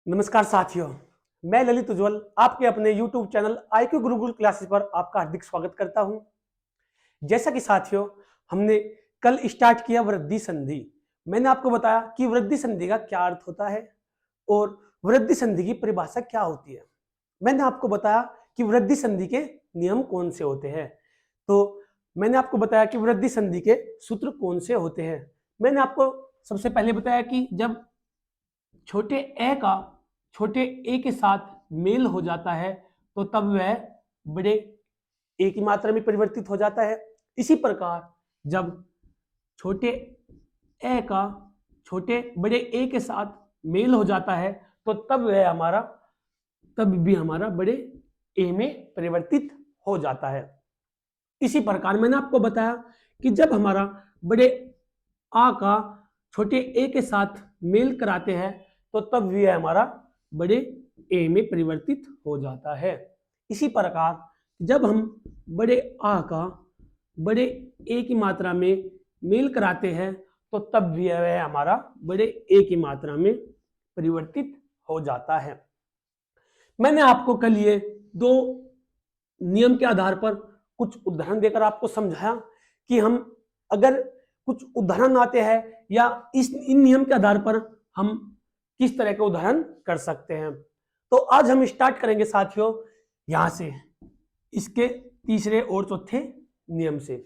नमस्कार साथियों, मैं ललित उज्ज्वल आपके अपने YouTube channel IQ Gurukul classes पर आपका हार्दिक स्वागत करता हूं। जैसा कि साथियों, हमने कल स्टार्ट किया वृद्धि संधि। मैंने आपको बताया कि वृद्धि संधि का क्या अर्थ होता है और वृद्धि संधि की परिभाषा क्या होती है। मैंने आपको बताया कि वृद्धि संधि के नियम कौन से होते हैं। तो मैंने आपको बताया कि वृद्धि संधि के सूत्र कौन से होते हैं। मैंने आपको सबसे पहले बताया कि जब छोटे ए का छोटे ए के साथ मेल हो जाता है तो तब वह बड़े ए की मात्रा में परिवर्तित हो जाता है। इसी प्रकार जब छोटे ए का छोटे बड़े ए के साथ मेल हो जाता है तो तब भी हमारा बड़े ए में परिवर्तित हो जाता है। इसी प्रकार मैंने आपको बताया कि जब हमारा बड़े आ का छोटे ए के साथ मेल कराते हैं तो तब भी हमारा बड़े ए में परिवर्तित हो जाता है। इसी प्रकार जब हम बड़े आ का बड़े ए की मात्रा में मेल कराते हैं तो तब भी वह हमारा बड़े ए की मात्रा में परिवर्तित हो जाता है। मैंने आपको कल ये दो नियम के आधार पर कुछ उदाहरण देकर आपको समझाया कि हम अगर कुछ उदाहरण आते हैं या इन नियम के आधार पर हम किस तरह के उदाहरण कर सकते हैं। तो आज हम स्टार्ट करेंगे साथियों यहां से, इसके तीसरे और चौथे नियम से।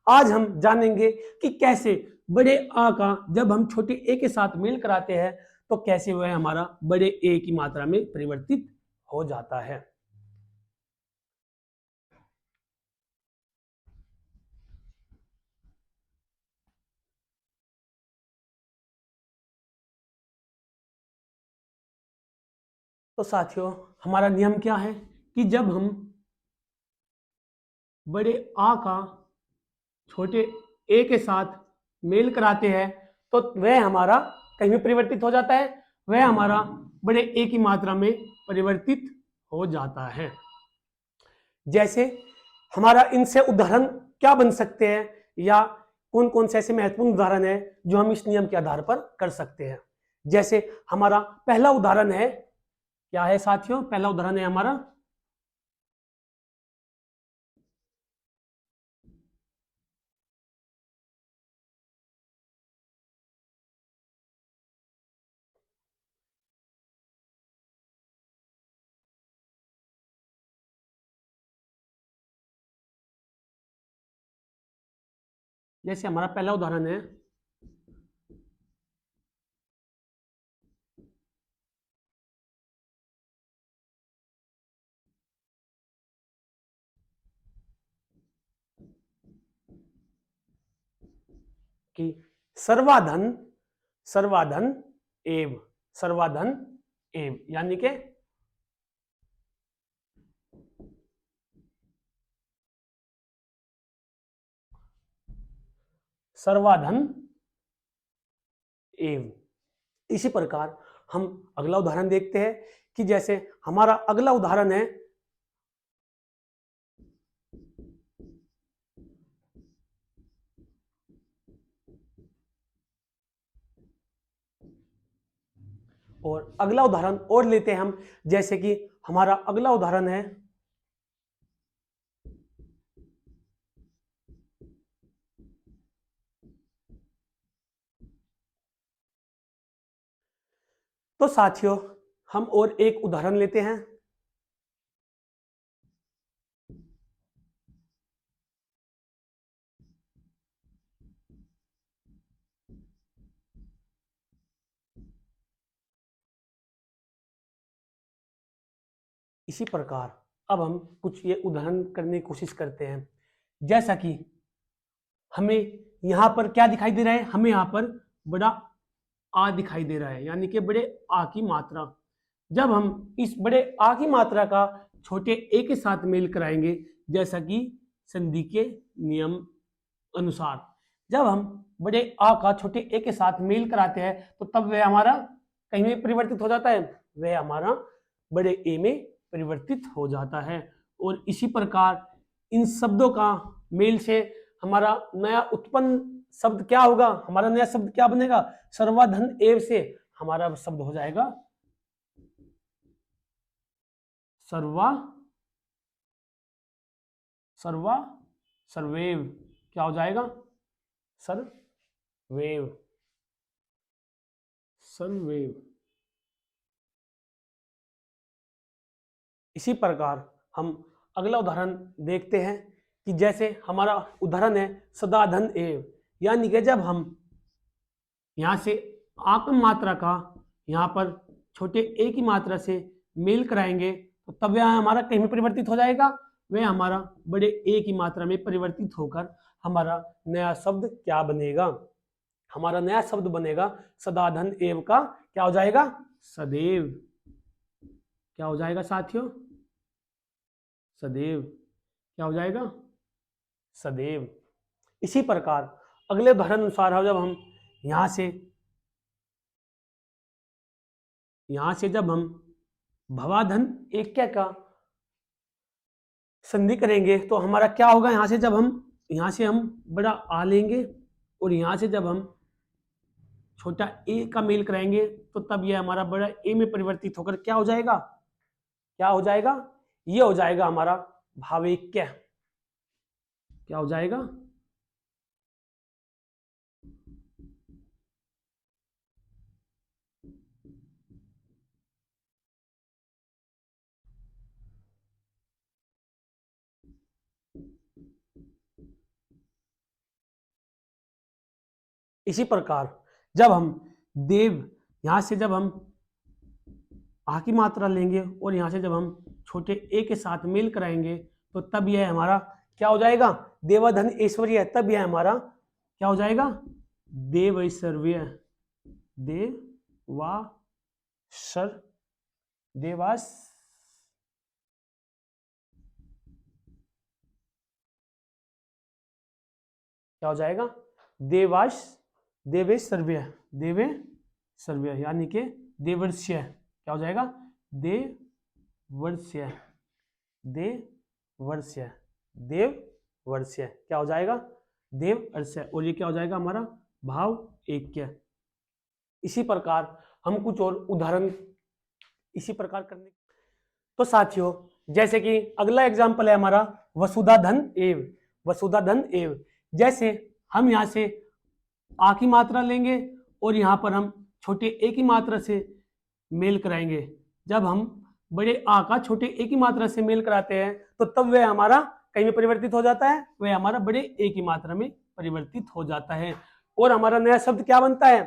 आज हम जानेंगे कि कैसे बड़े आ का जब हम छोटे ए के साथ मेल कराते हैं तो कैसे वह हमारा बड़े ए की मात्रा में परिवर्तित हो जाता है। तो साथियों हमारा नियम क्या है कि जब हम बड़े आ का छोटे ए के साथ मेल कराते हैं तो वह हमारा कहीं में परिवर्तित हो जाता है, वह हमारा बड़े ए की मात्रा में परिवर्तित हो जाता है। जैसे हमारा इनसे उदाहरण क्या बन सकते हैं या कौन कौन से ऐसे महत्वपूर्ण उदाहरण है जो हम इस नियम के आधार पर कर सकते हैं। जैसे हमारा पहला उदाहरण है, क्या है साथियों? पहला उदाहरण है हमारा जैसे हमारा पहला उदाहरण है कि सर्वाधन सर्वाधन एव सर्वाधन एव यानी कि सर्वाधन एव। इसी प्रकार हम अगला उदाहरण देखते हैं कि जैसे हमारा अगला उदाहरण है और अगला उदाहरण और लेते हैं हम। जैसे कि हमारा अगला उदाहरण है तो साथियों हम और एक उदाहरण लेते हैं। इसी प्रकार अब हम कुछ ये उदाहरण करने की कोशिश करते हैं। जैसा कि हमें यहां पर क्या दिखाई दे रहा है, हमें यहां पर बड़ा आ दिखाई दे रहा है यानी कि बड़े आ की मात्रा। जब हम इस बड़े आ की मात्रा का छोटे ए के साथ मेल कराएंगे जैसा कि संधि के नियम अनुसार, जब हम बड़े आ का छोटे ए के साथ मेल कराते हैं तो तब वह हमारा कहीं में परिवर्तित हो जाता है, वह हमारा बड़े ए में परिवर्तित हो जाता है। और इसी प्रकार इन शब्दों का मेल से हमारा नया उत्पन्न शब्द क्या होगा, हमारा नया शब्द क्या बनेगा? सर्वाधन एव से हमारा शब्द हो जाएगा सर्वा, सर्वा, सर्वेव, क्या हो जाएगा? सर्वेव, सर्वेव। इसी प्रकार हम अगला उदाहरण देखते हैं कि जैसे हमारा उदाहरण है सदाधन एव, यानी कि जब हम यहां से आत्म मात्रा का यहां पर छोटे ए की मात्रा से मेल कराएंगे तो तब यह हमारा कहीं में परिवर्तित हो जाएगा, वह हमारा बड़े ए की मात्रा में परिवर्तित होकर हमारा नया शब्द क्या बनेगा? हमारा नया शब्द बनेगा सदाधन एव का क्या हो जाएगा? सदैव। क्या हो जाएगा साथियों? सदैव। क्या हो जाएगा? सदैव। इसी प्रकार अगले उदाहरण अनुसार जब हम यहां से जब हम भवाधन एक का संधि करेंगे तो हमारा क्या होगा? यहां से हम बड़ा आ लेंगे और यहां से जब हम छोटा ए का मेल कराएंगे तो तब यह हमारा बड़ा ए में परिवर्तित होकर क्या हो जाएगा? क्या हो जाएगा? ये हो जाएगा हमारा भावैक्य। क्या हो जाएगा? इसी प्रकार जब हम देव यहां से जब हम आ की मात्रा लेंगे और यहां से जब हम छोटे ए के साथ मेल कराएंगे तो तब यह हमारा क्या हो जाएगा? देवाधन ऐश्वर्य। तब यह हमारा क्या हो जाएगा? देव ऐश्वर्य, देवासर, देवास, क्या हो जाएगा? देवास, देवे सर्व्य, देवे सर्व्य, यानी कि देवर्ष्य। क्या हो जाएगा? देवर्ष्य, देवर्ष्य, देवर्ष्य। क्या हो जाएगा? देवर्ष्य। और ये क्या हो जाएगा? हमारा भाव ऐक्य। इसी प्रकार हम कुछ और उदाहरण इसी प्रकार करने। तो साथियों जैसे कि अगला एग्जाम्पल है हमारा वसुधा धन एव। वसुधा धन एव, जैसे हम यहां से आ की मात्रा लेंगे और यहां पर हम छोटे ए की मात्रा से मेल कराएंगे। जब हम बड़े आ का छोटे ए की मात्रा से मेल कराते हैं तो तब वह हमारा कहीं में परिवर्तित हो जाता है, वह हमारा बड़े ए की मात्रा में परिवर्तित हो जाता है और हमारा नया शब्द क्या बनता है?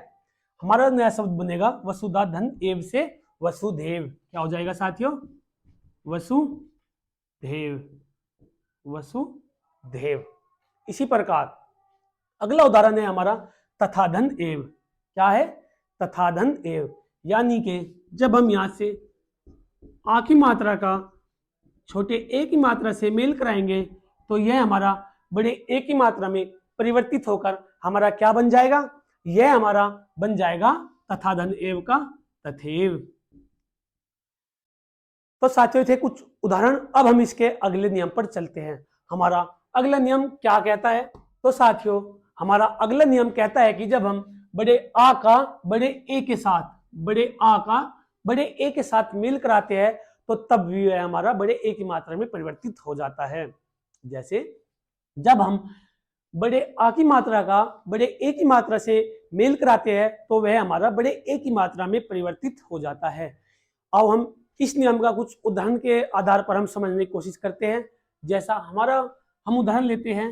हमारा नया शब्द बनेगा वसुधा धन एव से वसुदेव। क्या हो जाएगा साथियों? वसुदेव, वसुदेव। इसी प्रकार अगला उदाहरण है हमारा तथाधन एव। क्या है? तथाधन एव, यानी कि जब हम यहां से आ की मात्रा का छोटे ए की मात्रा से मेल कराएंगे तो यह हमारा बड़े ए की मात्रा में परिवर्तित होकर हमारा क्या बन जाएगा? यह हमारा बन जाएगा तथाधन एव का तथैव। तो साथियों थे कुछ उदाहरण। अब हम इसके अगले नियम पर चलते हैं। हमारा अगला नियम क्या कहता है? तो साथियों हमारा अगला नियम कहता है कि जब हम बड़े आ का बड़े ए के साथ मेल कराते हैं तो तब भी हमारा बड़े ए की मात्रा में परिवर्तित हो जाता है। जैसे जब हम बड़े आ की मात्रा का बड़े ए की मात्रा से मेल कराते हैं तो वह हमारा बड़े ए की मात्रा में परिवर्तित हो जाता है। अब हम इस नियम का कुछ उदाहरण के आधार पर हम समझने की कोशिश करते हैं। जैसा हम उदाहरण लेते हैं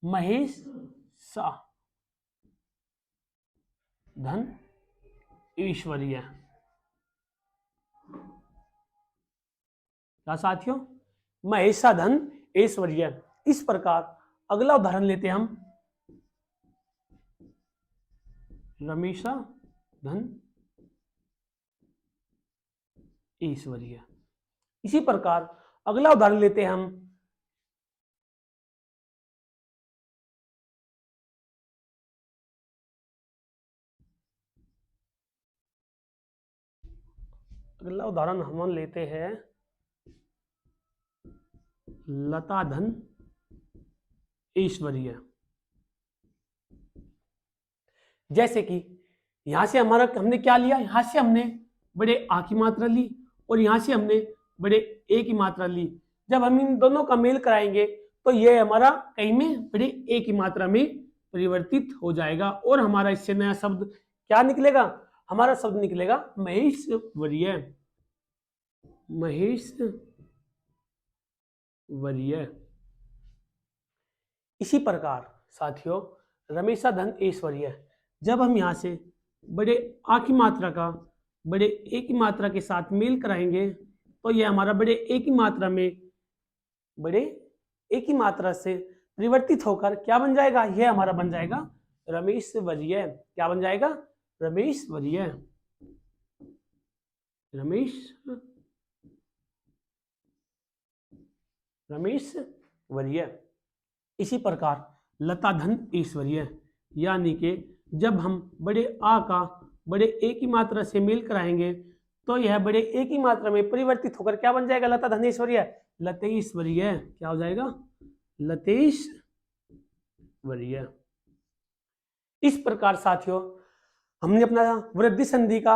महेश सा धन ऐश्वर्य। क्या साथियों? महेशा धन ऐश्वर्य। इस प्रकार अगला उदाहरण लेते हैं हम रमेशा धन ऐश्वर्य। इसी प्रकार अगला उदाहरण लेते हैं हम लेते हैं लता धन ऐश्वर्य। जैसे कि यहां से हमने क्या लिया? यहां से हमने बड़े आ की मात्रा ली और यहाँ से हमने बड़े ए की मात्रा ली। जब हम इन दोनों का मेल कराएंगे तो ये हमारा कहीं में बड़े ए की मात्रा में परिवर्तित हो जाएगा और हमारा इससे नया शब्द क्या निकलेगा? हमारा शब्द निकलेगा महेश्वरीय। महेश्वरीय। इसी प्रकार साथियों रमेशा धन ऐश्वर्य, जब हम यहाँ से बड़े आ की मात्रा का बड़े ए की मात्रा के साथ मेल कराएंगे तो यह हमारा बड़े ए की मात्रा में बड़े ए की मात्रा से परिवर्तित होकर क्या बन जाएगा? यह हमारा बन जाएगा रमेशवर्य। क्या बन जाएगा? रमेशवर्य। रमेशवर्य। इसी प्रकार लता धन ऐश्वर्य, यानी कि जब हम बड़े आ का बड़े ए की मात्रा से मेल कराएंगे तो यह बड़े ए की मात्रा में परिवर्तित होकर क्या बन जाएगा? लता धन ऐश्वर्य, लतेश्वर्य। क्या हो जाएगा? लतेश्वर्य। इस प्रकार साथियों हमने अपना वृद्धि संधि का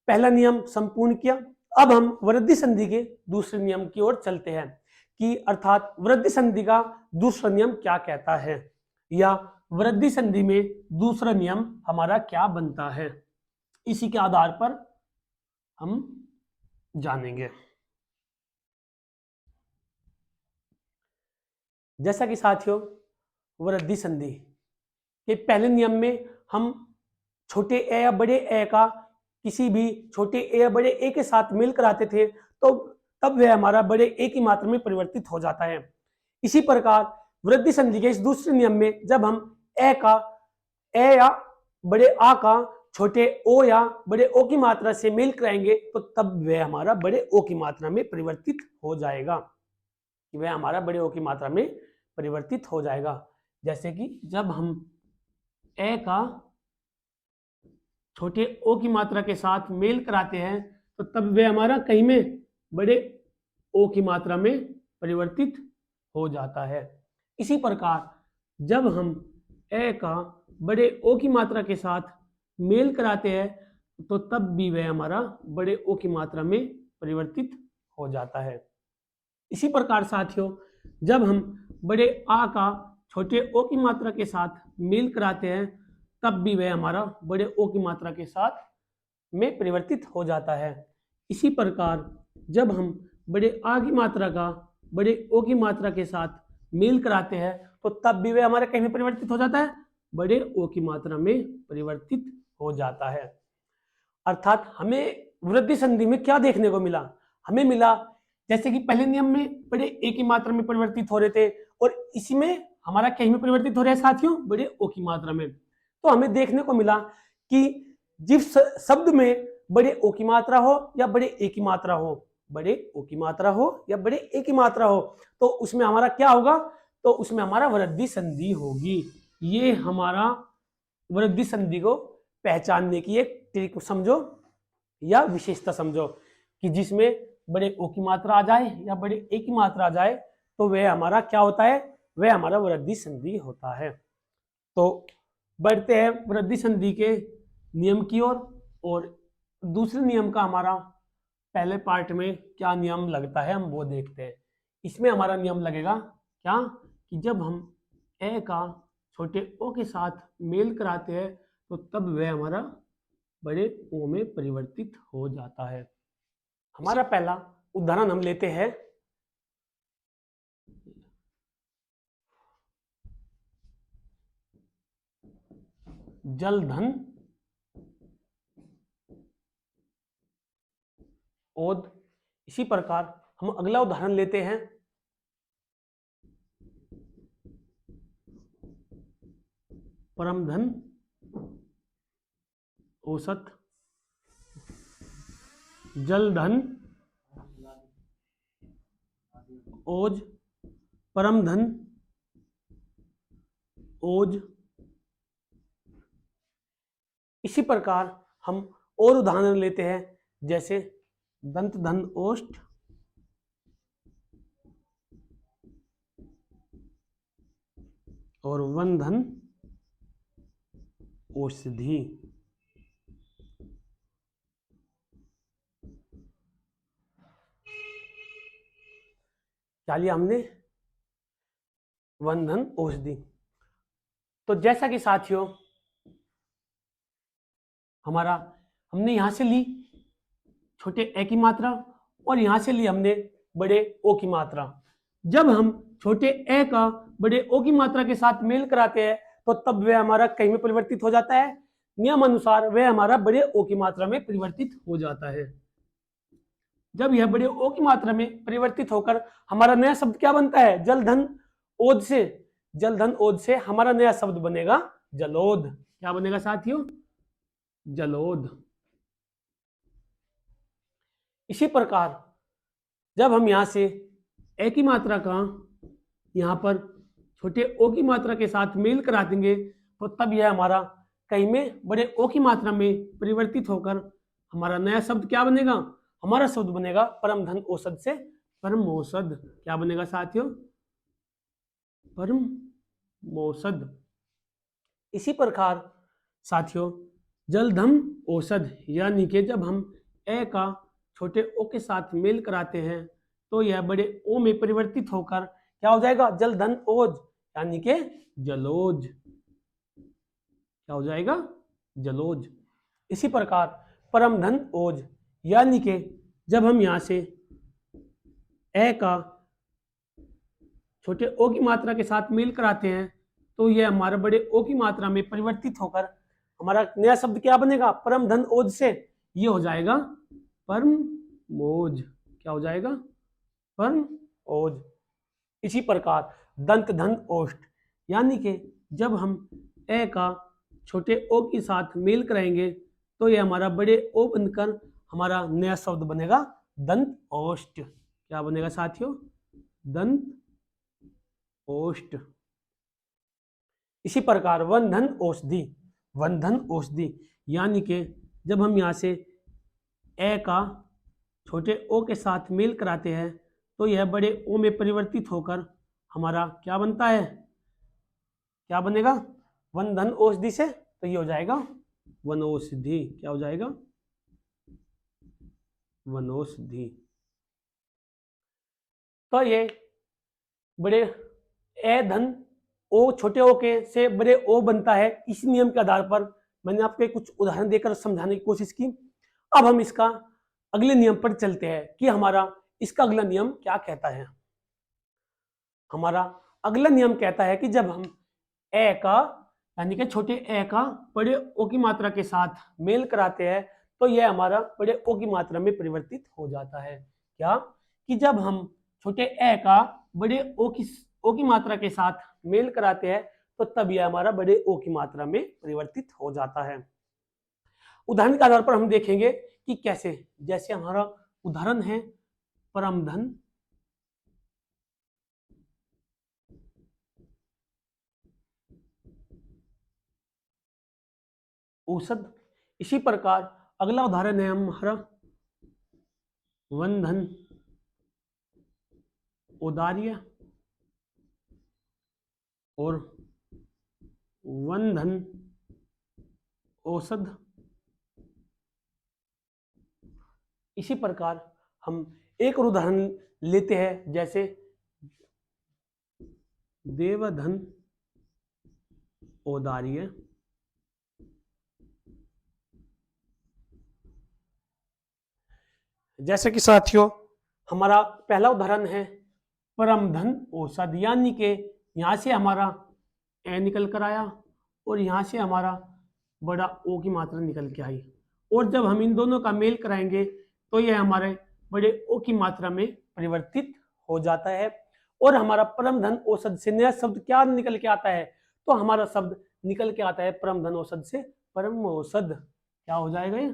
पहला नियम संपूर्ण किया। अब हम वृद्धि संधि के दूसरे नियम की ओर चलते हैं कि अर्थात वृद्धि संधि का दूसरा नियम क्या कहता है या वृद्धि संधि में दूसरा नियम हमारा क्या बनता है। इसी के आधार पर हम जानेंगे। जैसा कि साथियों वृद्धि संधि के पहले नियम में हम छोटे ए या बड़े ए का किसी भी छोटे ए या बड़े ए के साथ मेल कराते थे तो तब वह हमारा बड़े ए की मात्रा में परिवर्तित हो जाता है। इसी प्रकार वृद्धि संधि के इस दूसरे नियम में जब हम ए या बड़े आ का छोटे ओ या बड़े ओ की मात्रा से मेल कराएंगे तो तब वह हमारा बड़े ओ की मात्रा में परिवर्तित हो जाएगा। वह हमारा बड़े ओ की मात्रा में परिवर्तित हो जाएगा। जैसे कि जब हम ए का छोटे ओ की मात्रा के साथ मेल कराते हैं तो तब वह हमारा कहीं में बड़े ओ की मात्रा में परिवर्तित हो जाता है। इसी प्रकार जब हम ए का बड़े ओ की मात्रा के साथ मेल कराते हैं तो तब भी वह हमारा बड़े ओ की मात्रा में परिवर्तित हो जाता है। इसी प्रकार साथियों जब हम बड़े आ का छोटे ओ की मात्रा के साथ मेल कराते हैं तब भी वह हमारा बड़े ओ की मात्रा के साथ में परिवर्तित हो जाता है। इसी प्रकार जब हम बड़े आ की मात्रा का बड़े ओ की मात्रा के साथ मेल कराते हैं तो तब भी वह हमारे कहीं में परिवर्तित हो जाता है, बड़े ओ की मात्रा में परिवर्तित हो जाता है। अर्थात हमें वृद्धि संधि में क्या देखने को मिला? हमें मिला जैसे कि पहले नियम में बड़े ए की मात्रा में परिवर्तित हो रहे थे और इसी में हमारा कहीं में परिवर्तित हो रहा है साथियों बड़े ओ की मात्रा में। तो हमें देखने को मिला कि जिस शब्द में बड़े ओ की मात्रा हो या बड़े ए की मात्रा हो, बड़े ओ की मात्रा हो या बड़े ए की मात्रा हो तो उसमें हमारा क्या होगा? तो उसमें हमारा वृद्धि संधि होगी। ये हमारा वृद्धि संधि को पहचानने की एक ट्रिक समझो या विशेषता समझो कि जिसमें बड़े ओ की मात्रा आ जाए या बड़े ए की मात्रा आ जाए तो वह हमारा क्या होता है? वह हमारा वृद्धि संधि होता है। तो बढ़ते हैं वृद्धि संधि के नियम की ओर और दूसरे नियम का हमारा पहले पार्ट में क्या नियम लगता है हम वो देखते हैं। इसमें हमारा नियम लगेगा क्या कि जब हम ए का छोटे ओ के साथ मेल कराते हैं तो तब वह हमारा बड़े ओ में परिवर्तित हो जाता है। हमारा पहला उदाहरण हम लेते हैं जलधन ओद। इसी प्रकार हम अगला उदाहरण लेते हैं परमधन औसत। जलधन ओज परमधन ओज। इसी प्रकार हम और उदाहरण लेते हैं जैसे दंत धन ओष्ठ और वन धन औषधि। क्या लिया हमने, वन धन औषधि। तो जैसा कि साथियों हमारा हमने यहां से ली छोटे ए की मात्रा और यहां से ली हमने बड़े ओ की मात्रा। जब हम छोटे ए का बड़े ओ की मात्रा के साथ मेल कराते हैं तो तब वह हमारा कहीं में परिवर्तित हो जाता है, नियम अनुसार वह हमारा बड़े ओ की मात्रा में परिवर्तित हो जाता है। जब यह बड़े ओ की मात्रा में परिवर्तित होकर हमारा नया शब्द क्या बनता है, जल धन ओज से, जल धन ओज से हमारा नया शब्द बनेगा जलोद। क्या बनेगा साथियों, जलोद। इसी प्रकार जब हम यहां से ए की मात्रा का यहां पर छोटे ओ की मात्रा के साथ मेल करा देंगे तो तब यह हमारा कहीं में बड़े ओ की मात्रा में परिवर्तित होकर हमारा नया शब्द क्या बनेगा, हमारा शब्द बनेगा परम धन औषध से परम औषध। क्या बनेगा साथियों, परम औषध। इसी प्रकार साथियों जल धम औषध यानी कि जब हम ए का छोटे ओ के साथ मेल कराते हैं तो यह बड़े ओ में परिवर्तित होकर क्या हो जाएगा, जल धन ओज यानी कि जलोज। क्या हो जाएगा, जलोज। इसी प्रकार परम धन ओज यानी कि जब हम यहां से ए का छोटे ओ की मात्रा के साथ मेल कराते हैं तो यह हमारे बड़े ओ की मात्रा में परिवर्तित होकर हमारा नया शब्द क्या बनेगा, परम धन ओज से ये हो जाएगा परम मोज। क्या हो जाएगा, परम ओज। इसी प्रकार दंत धन ओष्ठ यानी कि जब हम ए का छोटे ओ के साथ मेल कराएंगे तो यह हमारा बड़े ओ बनकर हमारा नया शब्द बनेगा दंत ओष्ठ। क्या बनेगा साथियों, दंत ओष्ठ। इसी प्रकार वन धन औषधि, वन धन औषधि यानी कि जब हम यहां से ए का छोटे ओ के साथ मेल कराते हैं तो यह बड़े ओ में परिवर्तित होकर हमारा क्या बनता है, क्या बनेगा, वन धन औषधि से तो ये हो जाएगा वनौषधि। क्या हो जाएगा, वनौषधि। तो ये बड़े ए धन ओ छोटे ओ के से बड़े ओ बनता है। इस नियम के आधार पर मैंने आपको कुछ उदाहरण देकर समझाने की कोशिश की। अब हम इसका अगले नियम पर चलते हैं कि हमारा इसका अगला नियम क्या कहता है। हमारा अगला नियम कहता है कि जब हम ए का यानी कि छोटे ए का बड़े ओ की मात्रा के साथ मेल कराते हैं तो यह हमारा बड़े ओ की मात्रा में परिवर्तित हो जाता है। क्या कि जब हम छोटे ए का बड़े ओ की मात्रा के साथ मेल कराते हैं तो तब यह हमारा बड़े ओ की मात्रा में परिवर्तित हो जाता है। उदाहरण के आधार पर हम देखेंगे कि कैसे। जैसे हमारा उदाहरण है परम धन औषध। इसी प्रकार अगला उदाहरण है हमारा वन धन औदार्य और वन धन औषध। इसी प्रकार हम एक और उदाहरण लेते हैं जैसे देवधन औदार्य जैसे कि साथियों हमारा पहला उदाहरण है परम धन औषध यानी कि यहां से हमारा ए निकल कर आया और यहां से हमारा बड़ा ओ की मात्रा निकल के आई और जब हम इन दोनों का मेल कराएंगे तो यह हमारे बड़े ओ की मात्रा में परिवर्तित हो जाता है और हमारा परम धन औषध से नया शब्द क्या निकल के आता है, तो हमारा शब्द निकल के आता है परम धन औषध से परम औषध। क्या हो जाएगा ये,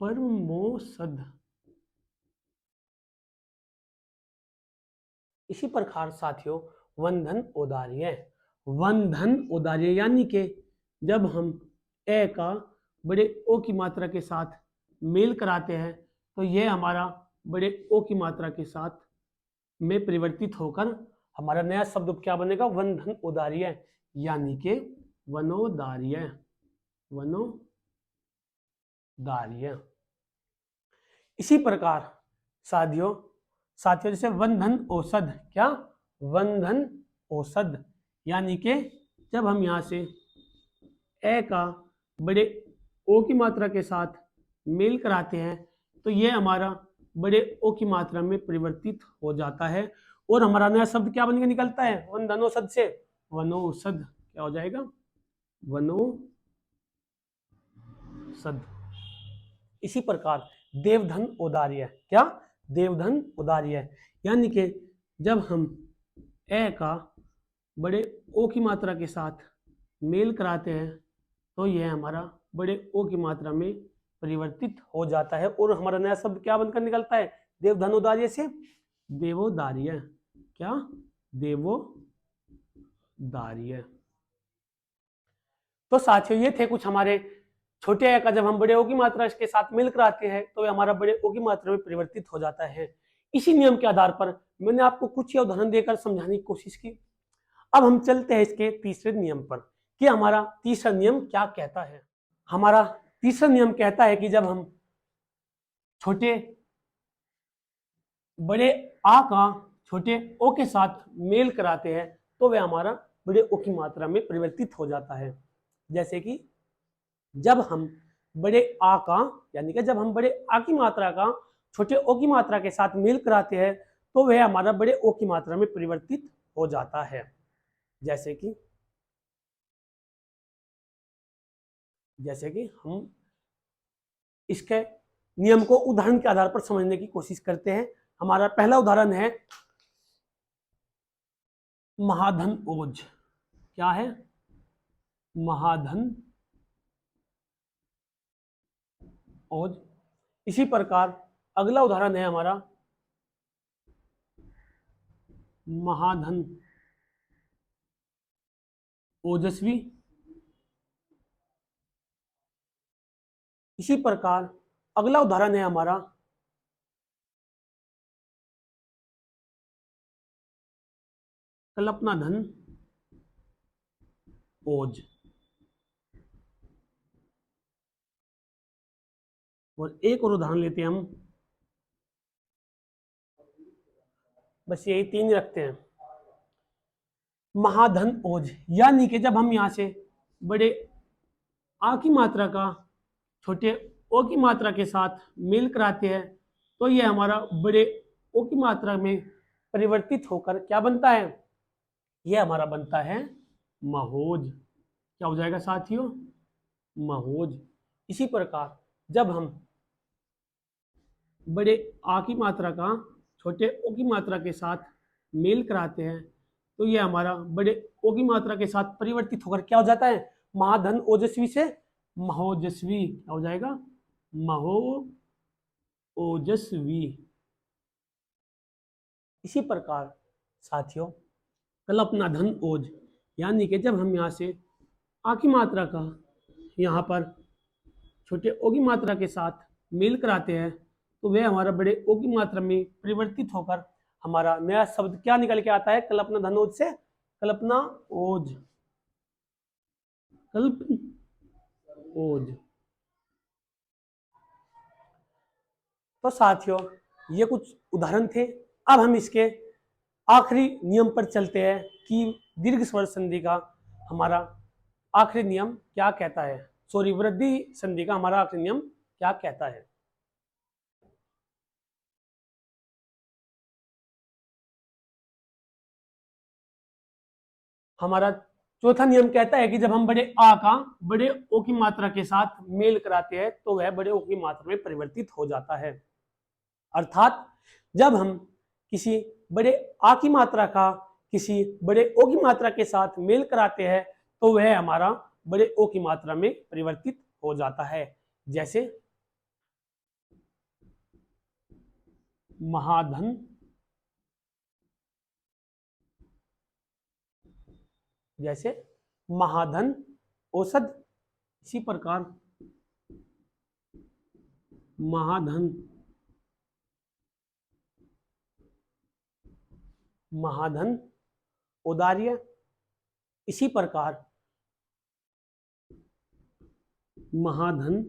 परम औषध। इसी प्रकार साथियों वन धन औदार्य, वन धन औदार्य यानी कि जब हम ए का बड़े ओ की मात्रा के साथ मेल कराते हैं तो यह हमारा बड़े ओ की मात्रा के साथ में परिवर्तित होकर हमारा नया शब्द क्या बनेगा, वन धन औदार्य यानी कि वनोदार्य, वनोदार्य। इसी प्रकार साथियों जैसे वन धन औषध, क्या वन धन औषध, यानी कि जब हम यहाँ से ए का बड़े ओ की मात्रा के साथ मेल कराते हैं तो ये हमारा बड़े ओ की मात्रा में परिवर्तित हो जाता है और हमारा नया शब्द क्या बन के निकलता है वन धनौषध से वनौषध। क्या हो जाएगा वनौषध। इसी प्रकार देवधन औदार्य, क्या देवधन औदार्य, यानी कि जब हम ए का बड़े ओ की मात्रा के साथ मेल कराते हैं तो यह हमारा बड़े ओ की मात्रा में परिवर्तित हो जाता है और हमारा नया शब्द क्या बनकर निकलता है देवधन औदार्य से देवोदार्य, क्या देवोदार्य। तो साथियों ये थे कुछ हमारे छोटे ए का जब हम बड़े ओ की मात्रा के साथ मेल कराते हैं तो ये हमारा बड़े ओ की मात्रा में परिवर्तित हो जाता है। इसी नियम के आधार पर मैंने आपको कुछ उदाहरण देकर समझाने की कोशिश की। अब हम चलते हैं इसके तीसरे नियम पर कि हमारा तीसरा नियम क्या कहता है। हमारा तीसरा नियम कहता है कि जब हम छोटे बड़े आ का छोटे ओ के साथ मेल कराते हैं तो वह हमारा बड़े ओ की मात्रा में परिवर्तित हो जाता है। जैसे कि जब हम बड़े आ का यानी कि जब हम बड़े आ की मात्रा का छोटे ओ की मात्रा के साथ मेल कराते हैं तो वह हमारा बड़े ओ की मात्रा में परिवर्तित हो जाता है। जैसे कि हम इसके नियम को उदाहरण के आधार पर समझने की कोशिश करते हैं। हमारा पहला उदाहरण है महाधन ओज। क्या है महाधन ओज। इसी प्रकार अगला उदाहरण है हमारा महाधन ओजस्वी। इसी प्रकार अगला उदाहरण है हमारा कल्पना धन ओज। और एक और उदाहरण लेते हैं हम, बस यही तीन रखते हैं। महाधन ओज यानी कि जब हम यहां से बड़े आ की मात्रा का छोटे ओ की मात्रा के साथ मेल कराते हैं तो यह हमारा बड़े ओ की मात्रा में परिवर्तित होकर क्या बनता है यह हमारा बनता है महोज। क्या हो जाएगा साथियों महोज। इसी प्रकार जब हम बड़े आ की मात्रा का छोटे ओ की मात्रा के साथ मेल कराते हैं तो यह हमारा बड़े ओ की मात्रा के साथ परिवर्तित होकर क्या हो जाता है महाधन ओजस्वी से महोजस्वी। क्या हो जाएगा महो ओजस्वी। इसी प्रकार साथियों कल्पना धन ओज यानी कि जब हम यहाँ से आ की मात्रा का यहाँ पर छोटे ओ की मात्रा के साथ मेल कराते हैं तो वह हमारा बड़े ओ की मात्रा में परिवर्तित होकर हमारा नया शब्द क्या निकल के आता है कल्पना धनोज से कल्पना ओज। कल्प ओज। तो साथियों ये कुछ उदाहरण थे। अब हम इसके आखिरी नियम पर चलते हैं कि दीर्घ स्वर संधि का हमारा आखिरी नियम क्या कहता है, सॉरी वृद्धि संधि का हमारा आखिरी नियम क्या कहता है। हमारा चौथा नियम कहता है कि जब हम बड़े आ का बड़े ओ की मात्रा के साथ मेल कराते हैं तो वह बड़े ओ की मात्रा में परिवर्तित हो जाता है। अर्थात जब हम किसी बड़े आ की मात्रा का किसी बड़े ओ की मात्रा के साथ मेल कराते हैं तो वह हमारा बड़े ओ की मात्रा में परिवर्तित हो जाता है। जैसे महाधन जैसे महाधन औषध। इसी प्रकार महाधन महाधन औदार्य। इसी प्रकार महाधन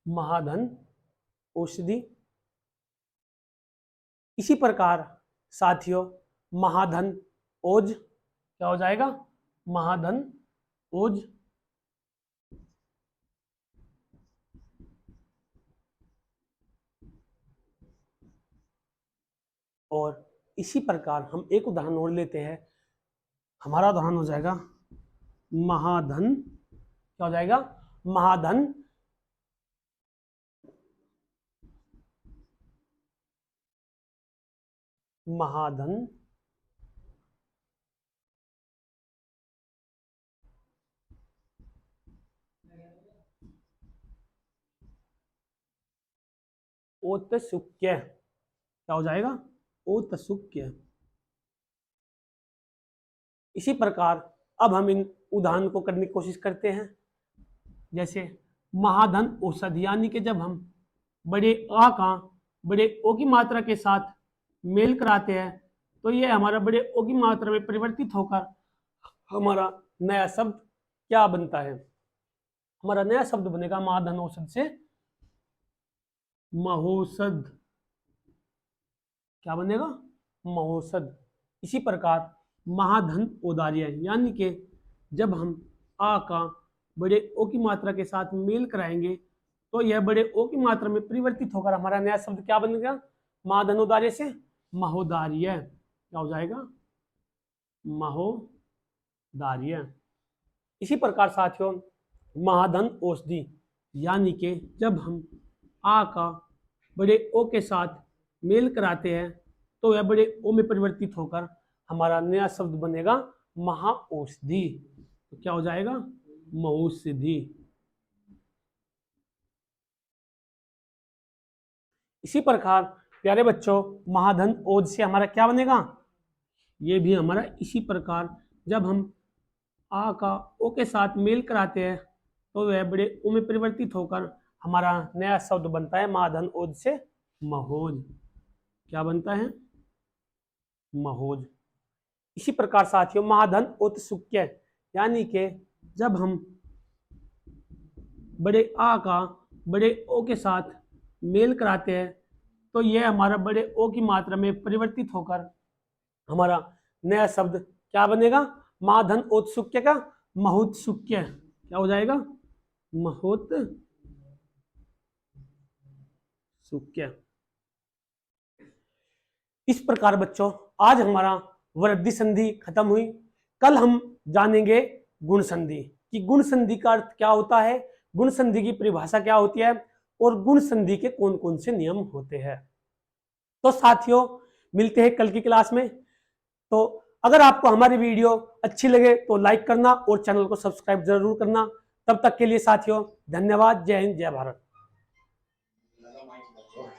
महाधन औषधि। इसी प्रकार साथियों महाधन ओज क्या हो जाएगा, महाधन ओज। और इसी प्रकार हम एक उदाहरण और लेते हैं, हमारा उदाहरण हो जाएगा महाधन, क्या हो जाएगा, महाधन महाधन औत्सुक्य, क्या हो जाएगा, औत्सुक्य। इसी प्रकार अब हम इन उदाहरण को करने की कोशिश करते हैं। जैसे महाधन औषध, यानी कि जब हम बड़े आ का बड़े ओ की मात्रा के साथ मेल कराते हैं तो ये हमारा बड़े ओ की मात्रा में परिवर्तित होकर हमारा नया शब्द क्या बनता है, हमारा नया शब्द बनेगा महाधन औषध से महौषध। क्या बनेगा, महौषध। इसी प्रकार महाधन औदार्य, यानी कि जब हम आ का बड़े ओ की मात्रा के साथ मेल कराएंगे तो यह बड़े ओ की मात्रा में परिवर्तित होकर हमारा नया शब्द क्या बनेगा, महाधन औदार्य से महोदार्य। क्या हो जाएगा, महोदार्य। इसी प्रकार साथियों महाधन औषधि, यानी कि जब हम आ का बड़े ओ के साथ मेल कराते हैं तो यह बड़े ओ में परिवर्तित होकर हमारा नया शब्द बनेगा महाऔषधि। तो क्या हो जाएगा, महौषधि। इसी प्रकार प्यारे बच्चों महाधन ओज से हमारा क्या बनेगा, ये भी हमारा इसी प्रकार जब हम आ का ओ के साथ मेल कराते हैं तो वह बड़े ओ में परिवर्तित होकर हमारा नया शब्द बनता है महाधन ओज से महोज। क्या बनता है, महोज। इसी प्रकार साथियों महाधन औत्सुक्य, यानी कि जब हम बड़े आ का बड़े ओ के साथ मेल कराते हैं तो यह हमारा बड़े ओ की मात्रा में परिवर्तित होकर हमारा नया शब्द क्या बनेगा, महाधन औत्सुक्य का महोत्सुक्य। क्या हो जाएगा, महोत्सुक्य। इस प्रकार बच्चों आज हमारा वृद्धि संधि खत्म हुई। कल हम जानेंगे गुण संधि कि गुण संधि का अर्थ क्या होता है, गुण संधि की परिभाषा क्या होती है और गुण संधि के कौन कौन से नियम होते हैं। तो साथियों मिलते हैं कल की क्लास में। तो अगर आपको हमारी वीडियो अच्छी लगे तो लाइक करना और चैनल को सब्सक्राइब जरूर करना। तब तक के लिए साथियों धन्यवाद। जय हिंद, जय भारत।